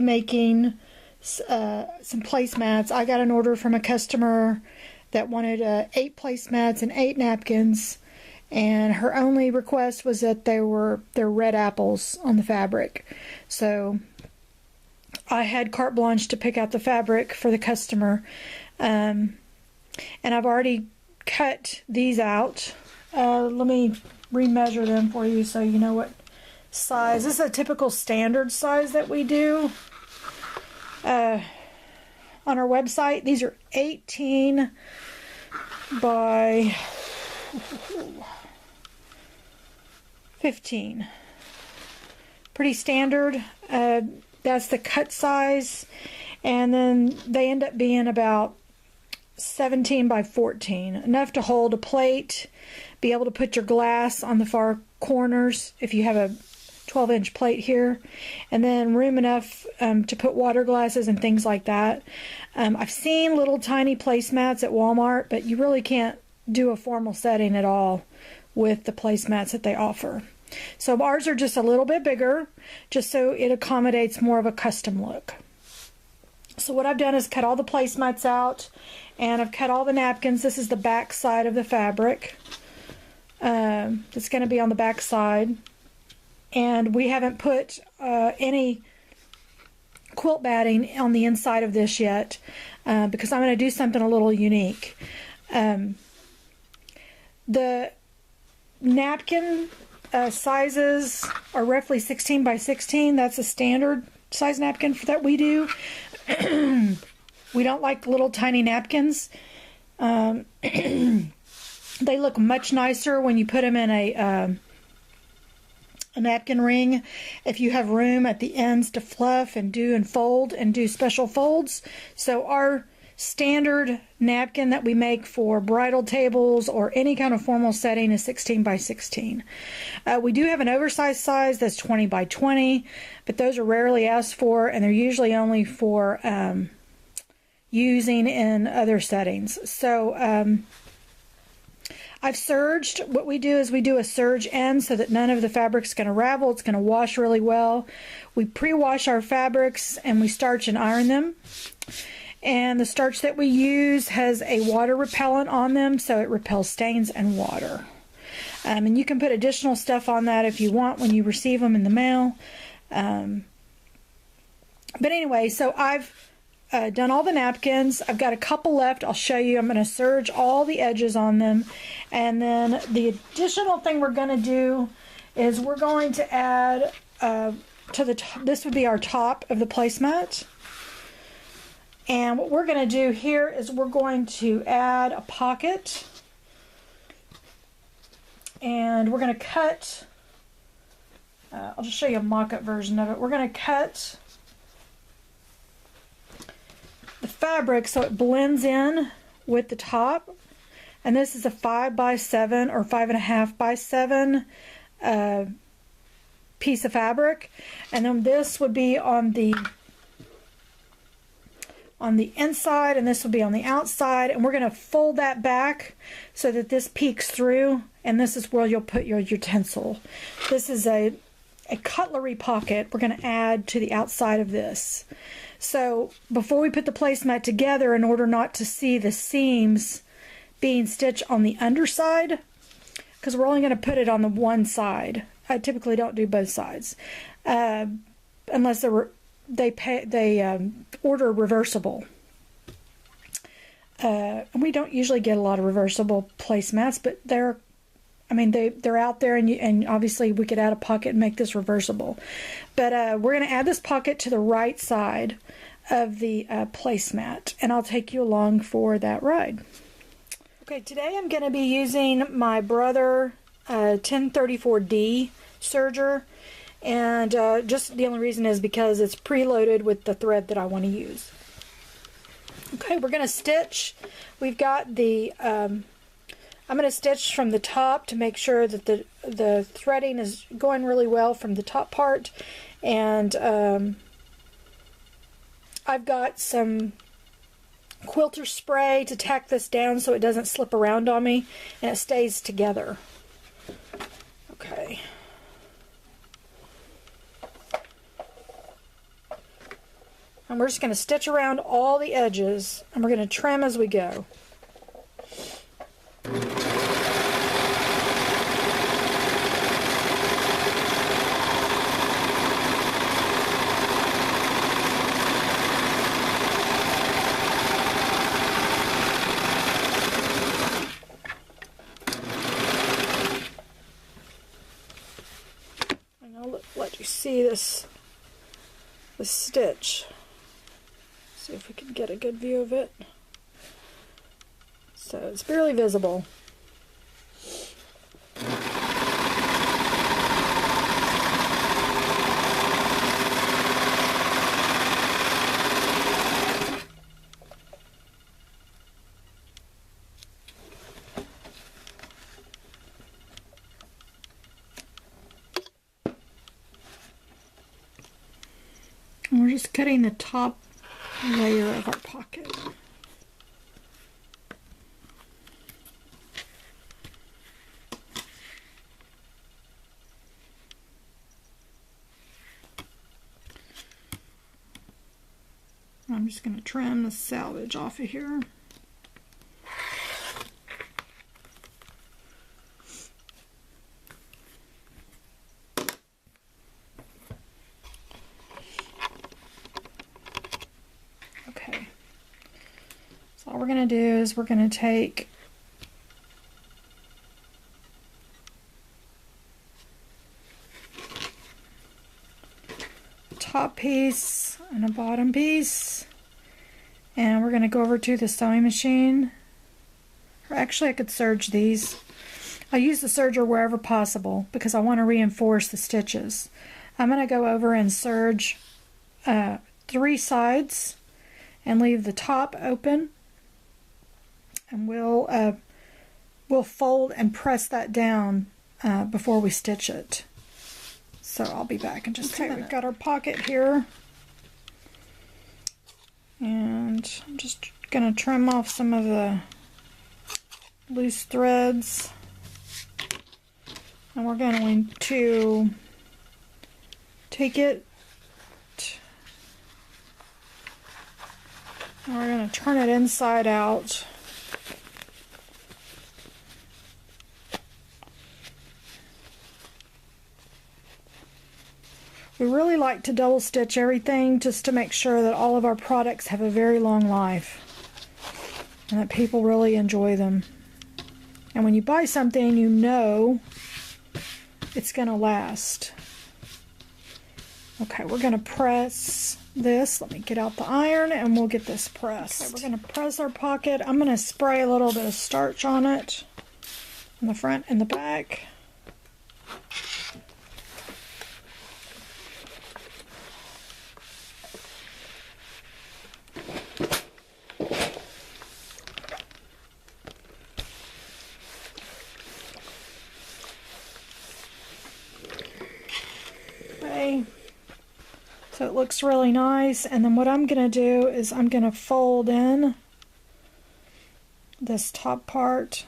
be making some placemats. I got an order from a customer that wanted 8 placemats and 8 napkins, and her only request was that they're red apples on the fabric. So I had carte blanche to pick out the fabric for the customer, and I've already cut these out. Let me remeasure them for you so you know what size. This is a typical standard size that we do on our website. These are 18 by 15. Pretty standard. That's the cut size, and then they end up being about 17 by 14, enough to hold a plate, be able to put your glass on the far corners if you have a 12-inch plate here, and then room enough to put water glasses and things like that. I've seen little tiny placemats at Walmart, but you really can't do a formal setting at all with the placemats that they offer. So ours are just a little bit bigger, just so it accommodates more of a custom look. So what I've done is cut all the placemats out, and I've cut all the napkins. This is the back side of the fabric. It's going to be on the back side. And we haven't put any quilt batting on the inside of this yet, because I'm going to do something a little unique. The napkin sizes are roughly 16 by 16. That's a standard size napkin that we do. We don't like little tiny napkins. They look much nicer when you put them in a napkin ring, if you have room at the ends to fluff and fold and do special folds. So our standard napkin that we make for bridal tables or any kind of formal setting is 16 by 16. We do have an oversized size that's 20 by 20, but those are rarely asked for, and they're usually only for using in other settings. So I've serged. What we do is we do a serge end so that none of the fabric's going to ravel. It's going to wash really well. We pre-wash our fabrics and we starch and iron them. And the starch that we use has a water repellent on them, so it repels stains and water. And you can put additional stuff on that if you want when you receive them in the mail. But anyway, so I've done all the napkins. I've got a couple left. I'll show you. I'm going to serge all the edges on them. And then the additional thing we're going to do is we're going to add to the top. This would be our top of the placemat. And what we're going to do here is we're going to add a pocket. And we're going to cut, I'll just show you a mock-up version of it. We're going to cut the fabric so it blends in with the top. And this is a 5 by 7 or 5.5 by 7 piece of fabric. And then this would be on the inside, and this will be on the outside, and we're going to fold that back so that this peeks through, and this is where you'll put your utensil. This is a cutlery pocket we're going to add to the outside of this. So before we put the placemat together, in order not to see the seams being stitched on the underside, because we're only going to put it on the one side. I typically don't do both sides unless they order reversible. And we don't usually get a lot of reversible placemats, but they're out there, and obviously we could add a pocket and make this reversible. But we're going to add this pocket to the right side of the placemat, and I'll take you along for that ride. Okay, today I'm going to be using my Brother 1034D serger. And just the only reason is because it's preloaded with the thread that I want to use. Okay, we're going to stitch. We've got the, I'm going to stitch from the top to make sure that the threading is going really well from the top part. And I've got some quilter spray to tack this down so it doesn't slip around on me and it stays together. Okay. And we're just going to stitch around all the edges, and we're going to trim as we go. And I'll let you see this stitch. See if we can get a good view of it. So it's barely visible. And we're just cutting the top layer of our pocket. I'm just going to trim the salvage off of here. Okay. So all we're going to do is we're going to take a top piece and a bottom piece, and we're going to go over to the sewing machine. Or actually I could serge these. I use the serger wherever possible because I want to reinforce the stitches. I'm going to go over and serge 3 sides and leave the top open, and we'll fold and press that down before we stitch it. So I'll be back in just a minute. We've got our pocket here, and I'm just going to trim off some of the loose threads, and we're going to take it and we're going to turn it inside out. We really like to double stitch everything just to make sure that all of our products have a very long life and that people really enjoy them. And when you buy something, you know it's going to last. Okay, we're going to press this. Let me get out the iron and we'll get this pressed. Okay, we're going to press our pocket. I'm going to spray a little bit of starch on it, in the front and the back. Okay, so it looks really nice, and then what I'm going to do is I'm going to fold in this top part.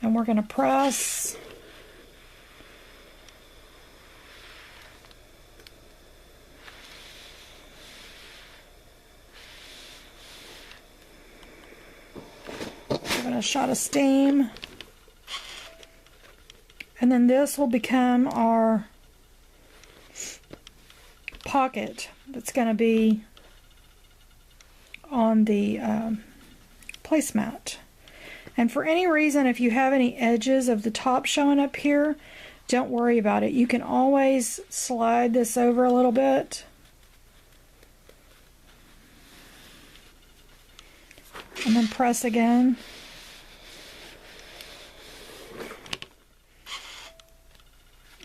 And we're going to press. Give it a shot of steam. And then this will become our pocket that's going to be on the placemat. And for any reason, if you have any edges of the top showing up here, don't worry about it. You can always slide this over a little bit. And then press again.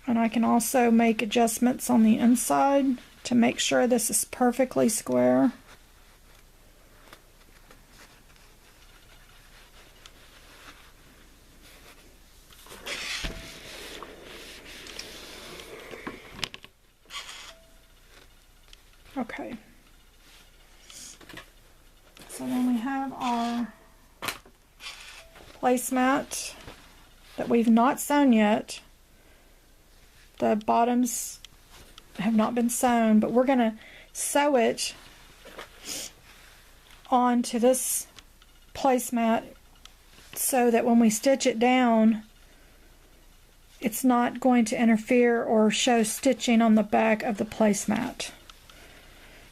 And I can also make adjustments on the inside to make sure this is perfectly square. placemat that we've not sewn yet. The bottoms have not been sewn, but we're going to sew it onto this placemat so that when we stitch it down, it's not going to interfere or show stitching on the back of the placemat.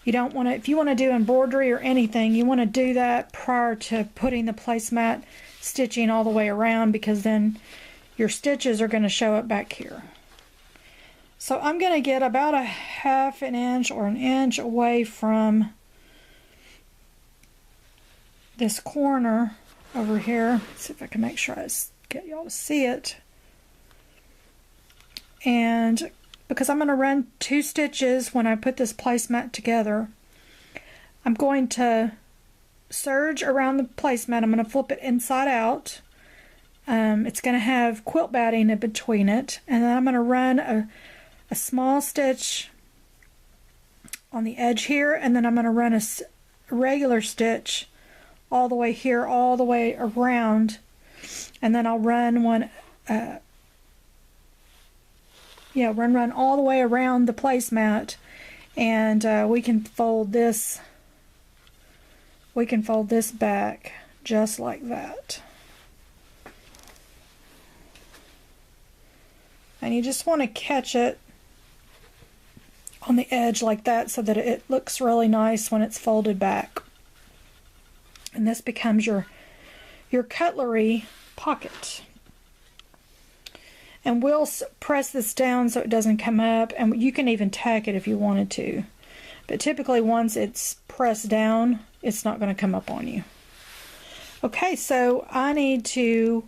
You don't want to, if you want to do embroidery or anything, you want to do that prior to putting the placemat stitching all the way around, because then your stitches are going to show up back here. So I'm going to get about a 1/2 inch or an inch away from this corner over here. Let's see if I can make sure I get y'all to see it. And because I'm going to run 2 stitches when I put this placemat together, I'm going to serge around the placemat. I'm going to flip it inside out. It's going to have quilt batting in between it, and then I'm going to run a small stitch on the edge here, and then I'm going to run a regular stitch all the way here, all the way around, and then I'll run one run all the way around the placemat, and we can fold this back just like that. And you just want to catch it on the edge like that so that it looks really nice when it's folded back. And this becomes your cutlery pocket. And we'll press this down so it doesn't come up, and you can even tack it if you wanted to. But typically once it's pressed down, it's not going to come up on you. Okay, so I need to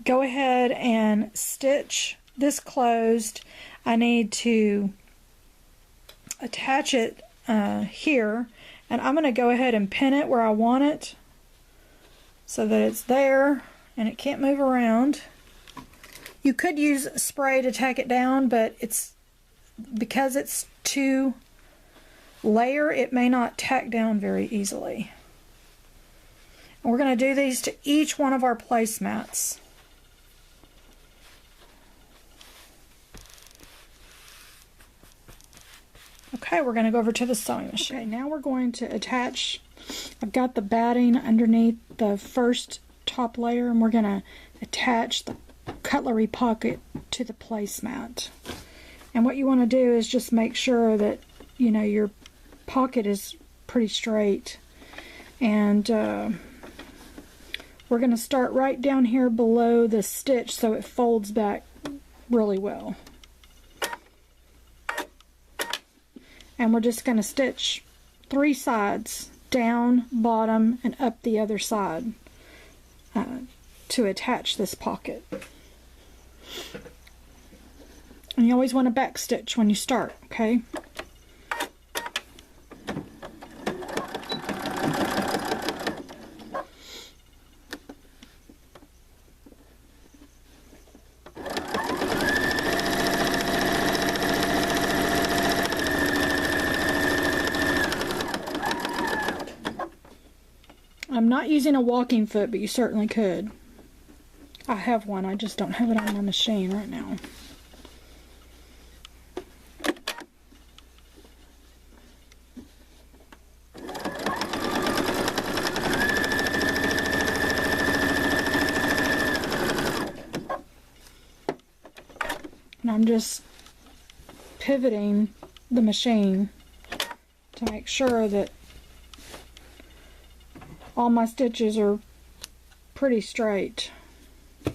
go ahead and stitch this closed. I need to attach it here, and I'm going to go ahead and pin it where I want it so that it's there and it can't move around. You could use spray to tack it down, but because it's 2-layer, it may not tack down very easily. And we're going to do these to each one of our placemats. Okay, we're going to go over to the sewing machine. Okay, now we're going to attach, I've got the batting underneath the first top layer, and we're going to attach the cutlery pocket to the placemat. And what you want to do is just make sure that, you know, your pocket is pretty straight. And we're going to start right down here below the stitch so it folds back really well. And we're just going to stitch 3 sides, down, bottom, and up the other side to attach this pocket. And you always want to back stitch when you start, okay? I'm not using a walking foot, but you certainly could. I have one, I just don't have it on my machine right now. And I'm just pivoting the machine to make sure that all my stitches are pretty straight. And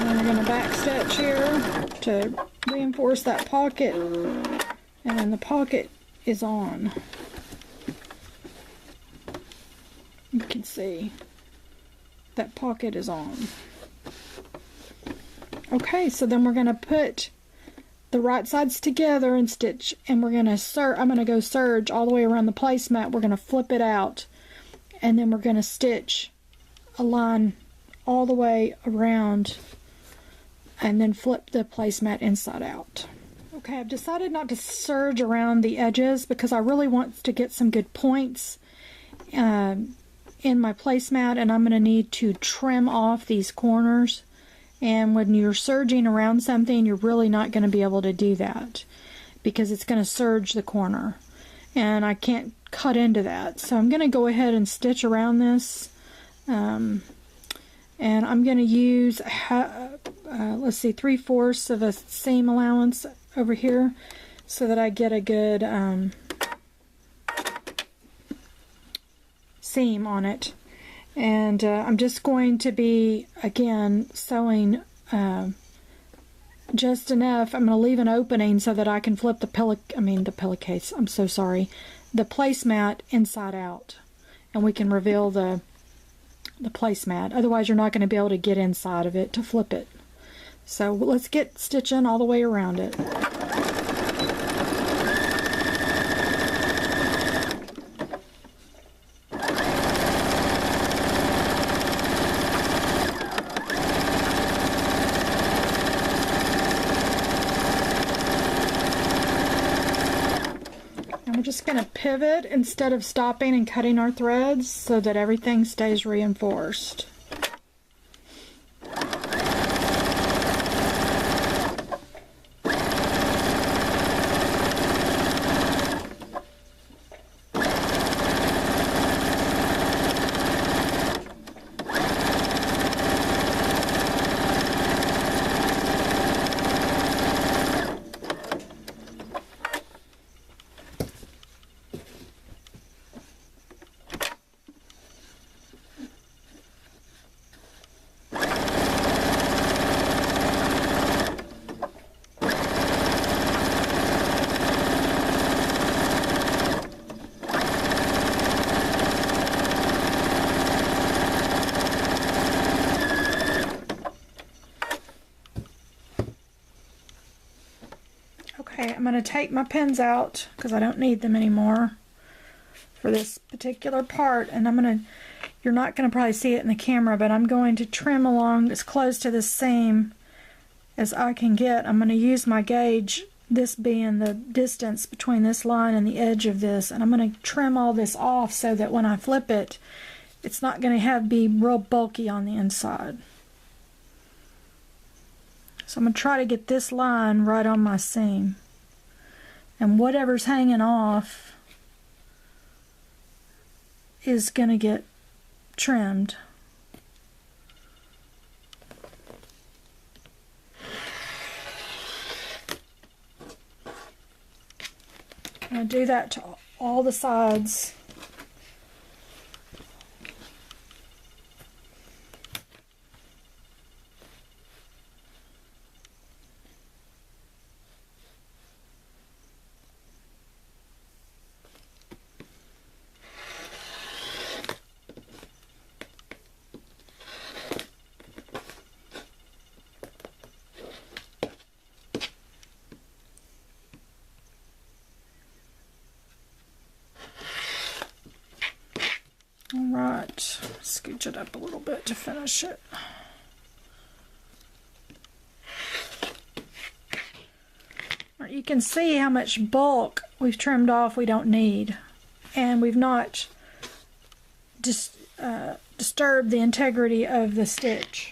then we're going to back stitch here to reinforce that pocket, and then the pocket is on. You can see that pocket is on. Okay, so then we're going to put the right sides together and stitch, and we're going to I'm going to go serge all the way around the placemat. We're going to flip it out, and then we're going to stitch a line all the way around and then flip the placemat inside out. Okay, I've decided not to serge around the edges because I really want to get some good points in my placemat, and I'm going to need to trim off these corners. And when you're serging around something, you're really not going to be able to do that because it's going to serge the corner, and I can't cut into that. So I'm going to go ahead and stitch around this, and I'm going to use let's see, 3/4 of a seam allowance over here so that I get a good seam on it. And I'm just going to be, again, sewing just enough. I'm going to leave an opening so that I can flip the pillowcase, I'm so sorry, the placemat inside out, and we can reveal the placemat. Otherwise you're not going to be able to get inside of it to flip it. So let's get stitching all the way around it. And we're just going to pivot instead of stopping and cutting our threads so that everything stays reinforced. Okay, I'm going to take my pins out because I don't need them anymore for this particular part, and you're not going to probably see it in the camera, but I'm going to trim along as close to the seam as I can get. I'm going to use my gauge, this being the distance between this line and the edge of this, and I'm going to trim all this off so that when I flip it, it's not going to be real bulky on the inside. So I'm going to try to get this line right on my seam. And whatever's hanging off is going to get trimmed. I'm going to do that to all the sides. Alright, scooch it up a little bit to finish it. You can see how much bulk we've trimmed off we don't need, and we've not disturbed the integrity of the stitch.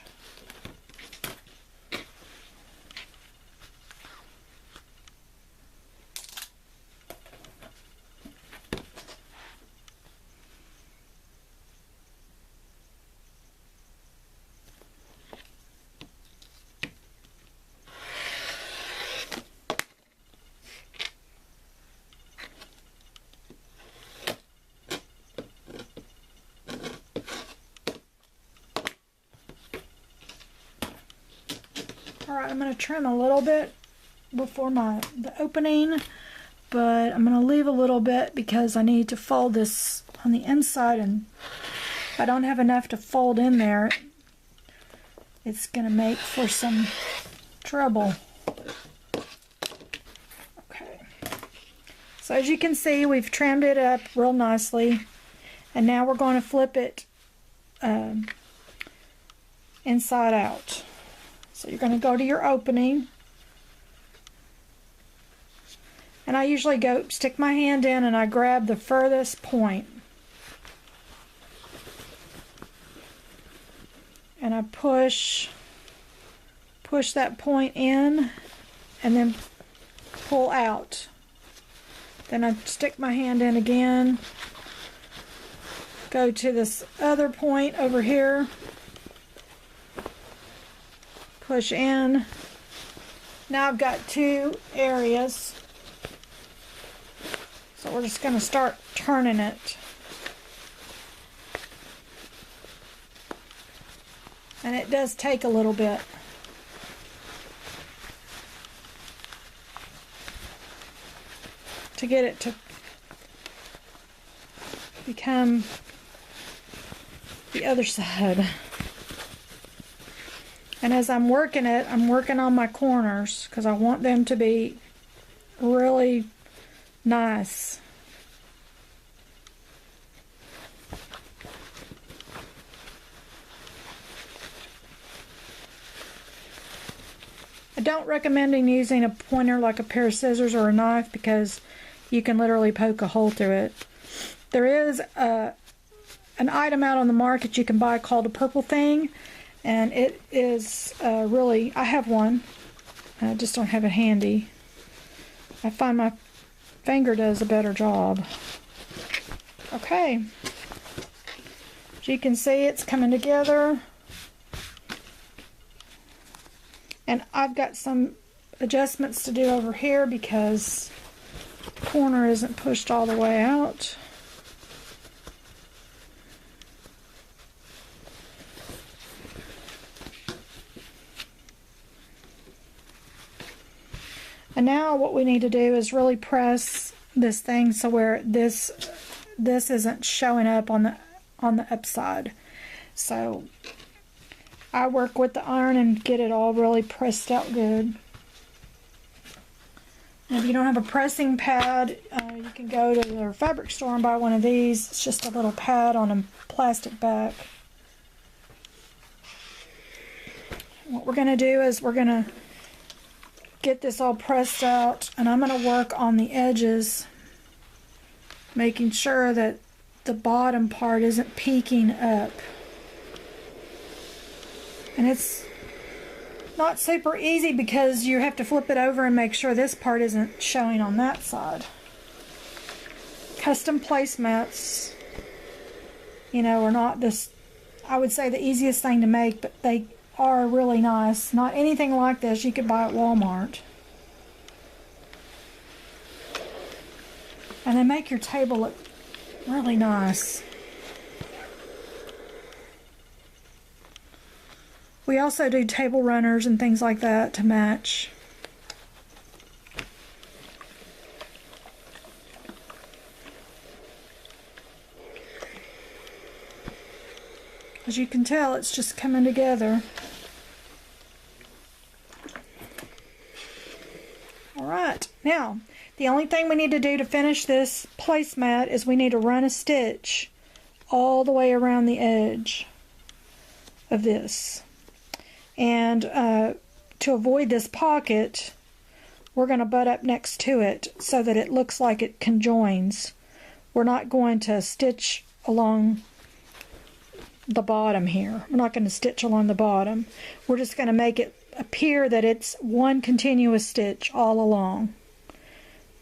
Alright, I'm going to trim a little bit before the opening, but I'm going to leave a little bit because I need to fold this on the inside, and if I don't have enough to fold in there, it's going to make for some trouble. Okay, so as you can see, we've trimmed it up real nicely, and now we're going to flip it inside out. So you're going to go to your opening. And I usually stick my hand in and I grab the furthest point. And I push that point in and then pull out. Then I stick my hand in again, go to this other point over here, push in. Now I've got two areas. So we're just going to start turning it. And it does take a little bit. To get it to become the other side. And as I'm working it, I'm working on my corners because I want them to be really nice. I don't recommend using a pointer like a pair of scissors or a knife because you can literally poke a hole through it. There is an item out on the market you can buy called a purple thing, and it is really, I have one, I just don't have it handy. I find my finger does a better job. Okay, as you can see, it's coming together, and I've got some adjustments to do over here because the corner isn't pushed all the way out. And now what we need to do is really press this thing so where this isn't showing up on the upside. So I work with the iron and get it all really pressed out good. And if you don't have a pressing pad, you can go to their fabric store and buy one of these. It's just a little pad on a plastic back. What we're going to do is we're going to get this all pressed out, and I'm going to work on the edges, making sure that the bottom part isn't peeking up. And it's not super easy because you have to flip it over and make sure this part isn't showing on that side. Custom placemats, you know, are not this, I would say, the easiest thing to make, but they are really nice. Not anything like this you could buy at Walmart. And they make your table look really nice. We also do table runners and things like that to match. As you can tell, it's just coming together. Alright, now the only thing we need to do to finish this placemat is we need to run a stitch all the way around the edge of this. And to avoid this pocket, we're going to butt up next to it so that it looks like it conjoins. We're not going to stitch along the bottom here. We're not going to stitch along the bottom. We're just going to make it appear that it's one continuous stitch all along.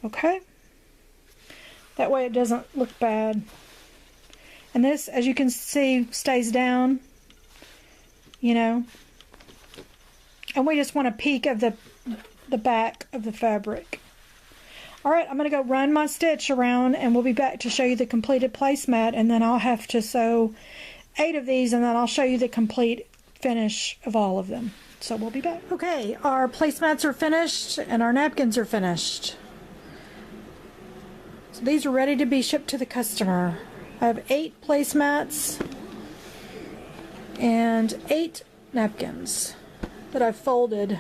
Okay? That way it doesn't look bad. And this, as you can see, stays down, you know. And we just want a peek of the back of the fabric. Alright, I'm going to go run my stitch around and we'll be back to show you the completed placemat, and then I'll have to sew 8 of these and then I'll show you the complete finish of all of them. So we'll be back. Okay, our placemats are finished and our napkins are finished. So these are ready to be shipped to the customer. I have 8 placemats and 8 napkins that I've folded.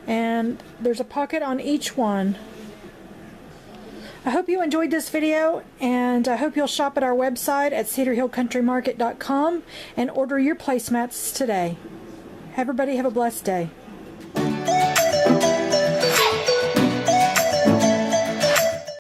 And there's a pocket on each one. I hope you enjoyed this video, and I hope you'll shop at our website at cedarhillcountrymarket.com and order your placemats today. Everybody have a blessed day.